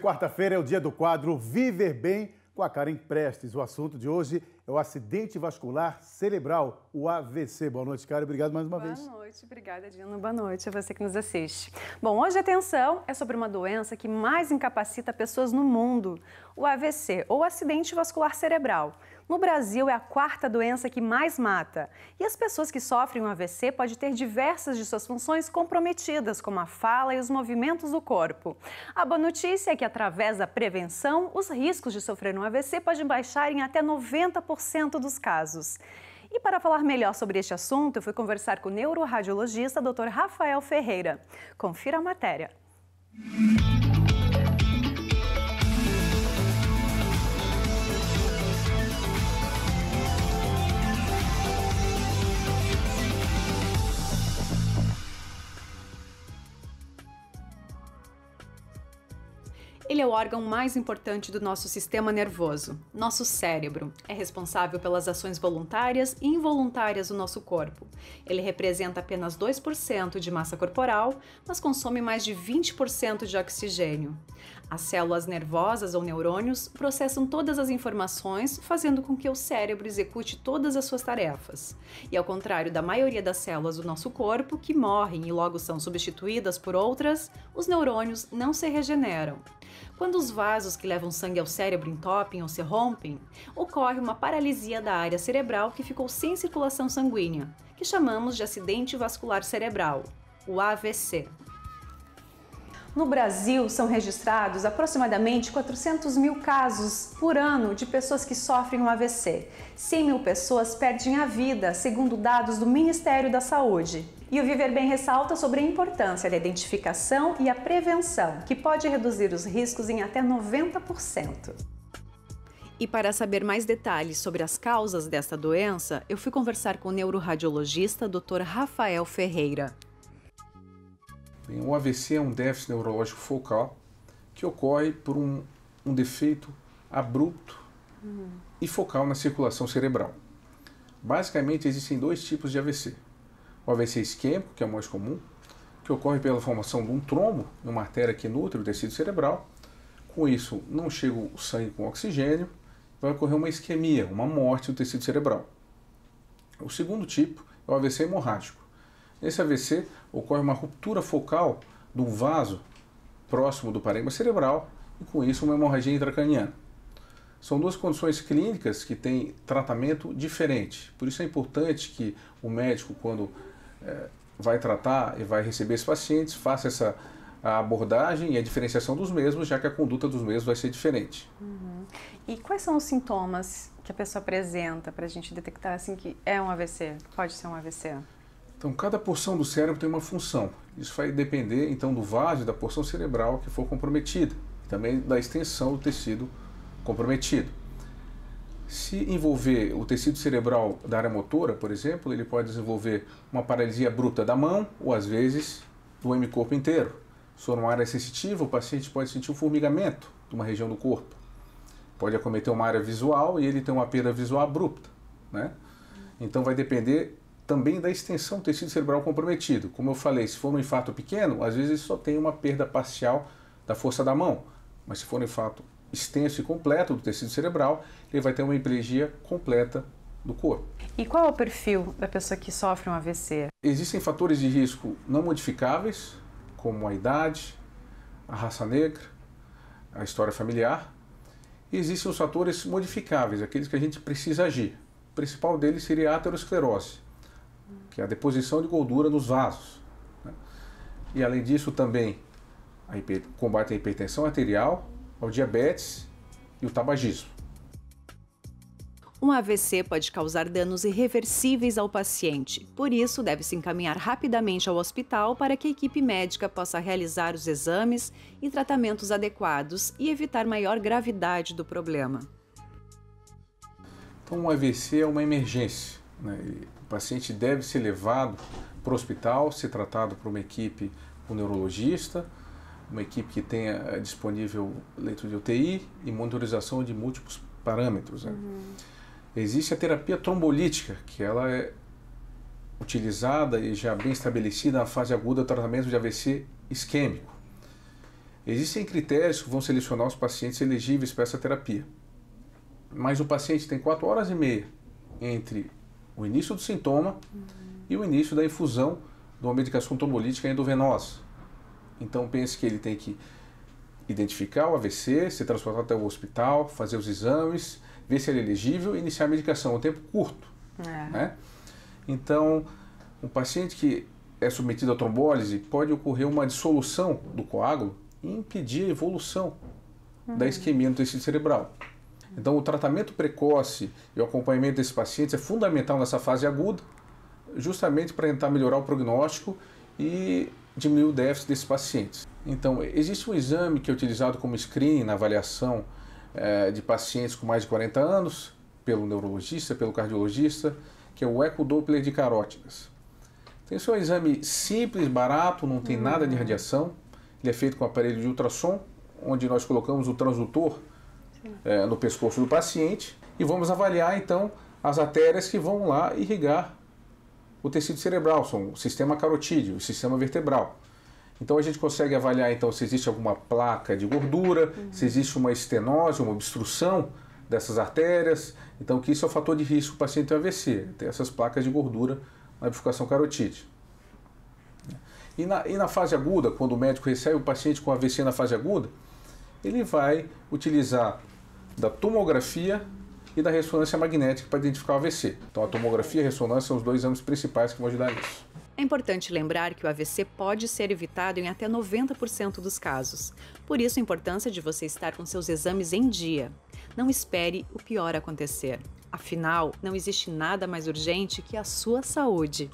Quarta-feira é o dia do quadro Viver Bem com a Karen Prestes. O assunto de hoje é o acidente vascular cerebral, o AVC. Boa noite, Karen. Obrigado mais uma vez. Boa noite, obrigada, Dino. Boa noite a você que nos assiste. Bom, hoje a atenção é sobre uma doença que mais incapacita pessoas no mundo, o AVC, ou acidente vascular cerebral. No Brasil, é a quarta doença que mais mata. E as pessoas que sofrem um AVC podem ter diversas de suas funções comprometidas, como a fala e os movimentos do corpo. A boa notícia é que, através da prevenção, os riscos de sofrer um AVC podem baixar em até 90% dos casos. E para falar melhor sobre este assunto, eu fui conversar com o neuroradiologista Dr. Rafael Ferreira. Confira a matéria. Ele é o órgão mais importante do nosso sistema nervoso. Nosso cérebro é responsável pelas ações voluntárias e involuntárias do nosso corpo. Ele representa apenas 2% de massa corporal, mas consome mais de 20% de oxigênio. As células nervosas ou neurônios processam todas as informações, fazendo com que o cérebro execute todas as suas tarefas. E ao contrário da maioria das células do nosso corpo, que morrem e logo são substituídas por outras, os neurônios não se regeneram. Quando os vasos que levam sangue ao cérebro entopem ou se rompem, ocorre uma paralisia da área cerebral que ficou sem circulação sanguínea, que chamamos de acidente vascular cerebral, o AVC. No Brasil, são registrados aproximadamente 400 mil casos por ano de pessoas que sofrem um AVC. 100 mil pessoas perdem a vida, segundo dados do Ministério da Saúde. E o Viver Bem ressalta sobre a importância da identificação e a prevenção, que pode reduzir os riscos em até 90%. E para saber mais detalhes sobre as causas desta doença, eu fui conversar com o neuroradiologista Dr. Rafael Ferreira. O AVC é um déficit neurológico focal que ocorre por um defeito abrupto e focal na circulação cerebral. Basicamente, existem dois tipos de AVC. O AVC isquêmico, que é o mais comum, que ocorre pela formação de um trombo em uma artéria que nutre o tecido cerebral. Com isso, não chega o sangue com oxigênio, vai ocorrer uma isquemia, uma morte do tecido cerebral. O segundo tipo é o AVC hemorrágico. Nesse AVC, ocorre uma ruptura focal do vaso próximo do parênquima cerebral e, com isso, uma hemorragia intracraniana. São duas condições clínicas que têm tratamento diferente. Por isso é importante que o médico, quando vai tratar e vai receber esses pacientes, faça essa abordagem e a diferenciação dos mesmos, já que a conduta dos mesmos vai ser diferente. E quais são os sintomas que a pessoa apresenta para a gente detectar assim, que é um AVC, pode ser um AVC? Então, cada porção do cérebro tem uma função. Isso vai depender, então, do vaso e da porção cerebral que for comprometida, e também da extensão do tecido comprometido. Se envolver o tecido cerebral da área motora, por exemplo, ele pode desenvolver uma paralisia abrupta da mão ou, às vezes, do hemicorpo inteiro. Se for uma área sensitiva, o paciente pode sentir um formigamento de uma região do corpo. Pode acometer uma área visual e ele tem uma perda visual abrupta, né? Então, vai depender também da extensão do tecido cerebral comprometido. Como eu falei, se for um infarto pequeno, às vezes só tem uma perda parcial da força da mão. Mas se for um infarto extenso e completo do tecido cerebral, ele vai ter uma hemiplegia completa do corpo. E qual é o perfil da pessoa que sofre um AVC? Existem fatores de risco não modificáveis, como a idade, a raça negra, a história familiar. E existem os fatores modificáveis, aqueles que a gente precisa agir. O principal deles seria a aterosclerose, que é a deposição de gordura nos vasos, né? E além disso também combate a hipertensão arterial, ao diabetes e o tabagismo. Um AVC pode causar danos irreversíveis ao paciente, por isso deve-se encaminhar rapidamente ao hospital para que a equipe médica possa realizar os exames e tratamentos adequados e evitar maior gravidade do problema. Então, um AVC é uma emergência, né? O paciente deve ser levado para o hospital, ser tratado por uma equipe, um neurologista, uma equipe que tenha disponível leito de UTI e monitorização de múltiplos parâmetros, né? Existe a terapia trombolítica, que ela é utilizada e já bem estabelecida na fase aguda do tratamento de AVC isquêmico. Existem critérios que vão selecionar os pacientes elegíveis para essa terapia. Mas o paciente tem 4 horas e meia entre o início do sintoma e o início da infusão de uma medicação trombolítica endovenosa. Então pense que ele tem que identificar o AVC, ser transportado até o hospital, fazer os exames, ver se ele é elegível e iniciar a medicação. É um tempo curto. Né? Então, um paciente que é submetido à trombólise, pode ocorrer uma dissolução do coágulo e impedir a evolução da isquemia no tecido cerebral. Então, o tratamento precoce e o acompanhamento desses pacientes é fundamental nessa fase aguda, justamente para tentar melhorar o prognóstico e diminuir o déficit desses pacientes. Então, existe um exame que é utilizado como screening na avaliação de pacientes com mais de 40 anos, pelo neurologista, pelo cardiologista, que é o ecodoppler de carótidas. Então, esse é um exame simples, barato, não tem nada de radiação. Ele é feito com aparelho de ultrassom, onde nós colocamos o transdutor no pescoço do paciente e vamos avaliar então as artérias que vão lá irrigar o tecido cerebral, são o sistema carotídeo, o sistema vertebral. Então a gente consegue avaliar então se existe alguma placa de gordura, se existe uma estenose, uma obstrução dessas artérias, então que isso é um fator de risco para o paciente ter AVC, ter essas placas de gordura na bifurcação carotídea. E na fase aguda, quando o médico recebe o paciente com AVC na fase aguda, ele vai utilizar da tomografia e da ressonância magnética para identificar o AVC. Então a tomografia e a ressonância são os 2 exames principais que vão ajudar nisso. É importante lembrar que o AVC pode ser evitado em até 90% dos casos. Por isso a importância de você estar com seus exames em dia. Não espere o pior acontecer. Afinal, não existe nada mais urgente que a sua saúde.